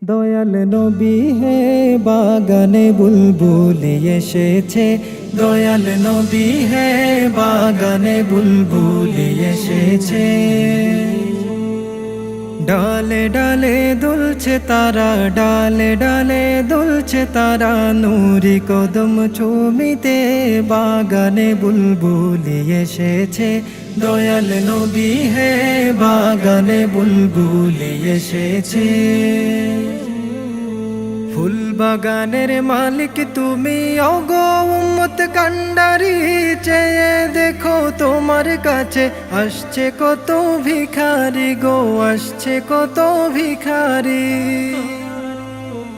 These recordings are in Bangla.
দয়াল নবী হে বাগানে বুলবুলি এসেছে, দয়াল নবী হে বাগানে বুলবুলি এসেছে। ডালে ডালে দুলছে তারা, ডালে ডালে দুলছে তারা, নূরি কদম চুমিতে বাগানে বুলবুলি এসেছে। দয়াল নবী হে বাগানে বুলবুলি এসেছে। ফুল বাগানের মালিক তুমি, ওগো উম্মত কান্ডারি, চেয়ে দেখো তোমার কাছে আসছে কত ভিখারি গো, আসছে কত ভিখারি।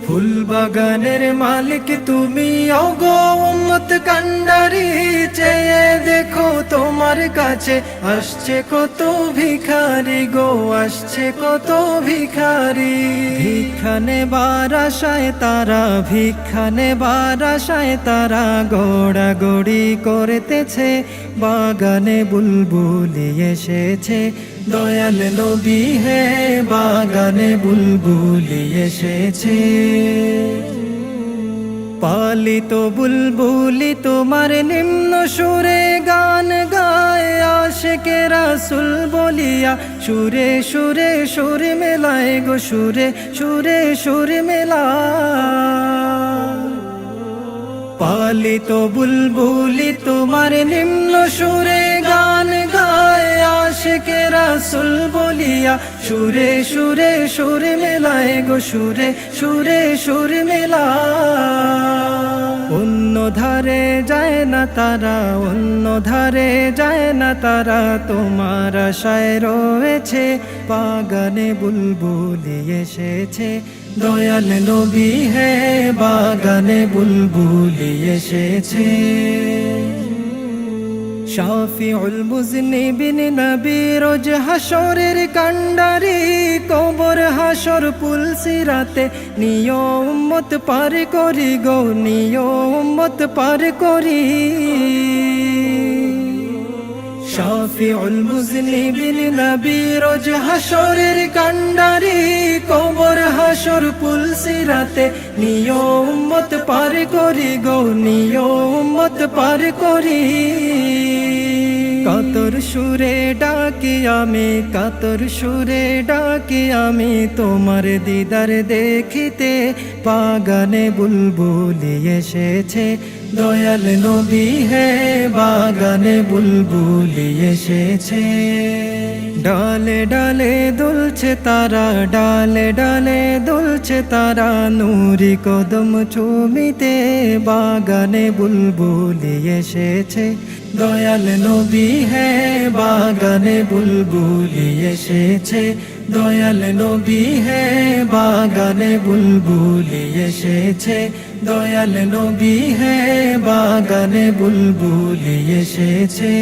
ফুল বাগানের মালিক তুমি, ওগো উম্মত কান্ডারি, চেয়ে দেখো তোমার কাছে আসছে কত ভিখারি গো, আসছে কত ভিখারি। ভিক্ষা নেবার আশায় তারা, ভিক্ষা নেবার আশায় তারা গোড়াগড়ি করতেছে, বাগানে বুলবুলি এসেছে। দয়াল নবী হে বাগানে বুলবুলি এসেছে। পালিত বুলবুলি তোমার নিম্ন সুরে গান গায়, আশিকে রাসূল বলিয়া সুরে সুরে সুর মেলায় গো, সুরে সুরে সুর মেলায়। পালিত বুলবুলি তোমার নিম্ন সুরে গান গায়, আশিকে রাসূল বলিয়া সুরে সুরে সুর মেলায় গো, সুরে সুরে সুর মেলায়। অন্য ধারে যায় না তারা, অন্য ধারে যায় না তারা, তোমার আশায় রয়েছে বাগানে বুলবুলি এসেছে। দয়াল নবী হে বাগানে বুলবুলি এসেছে। শাফিউল মুজনিবিন নবী রোজ হাসরের কান্ডারি, কবর হাসর পুল সিরাতে নিও উম্মত পার করি গো, নিও উম্মত পার করি। শাফিউল মুজনিবিন নবী রোজ হাসরের কান্ডারি, কবর হাসর পুল সিরাতে নিও উম্মত পার করি গো, নিও উম্মত পার করি। কাতর সুরে ডাকি আমি, কাতর সুরে ডাকি আমি, তোমার দিদার দেখিতে বাগানে বুলবুলি এসেছে। দয়াল নবী হে বাগানে বুলবুলি এসেছে। ডালে ডালে দুলছে তারা, ডালে ডালে দুলছে তারা, নূরি কদম চুমিতে বাগানে বুলবুলি এসেছে। দয়াল নবী হে বাগানে বুলবুলি এসেছে। দয়াল নবী হে বাগানে বুলবুলি এসেছে। দয়াল নবী হে বাগানে বুলবুলি এসেছে।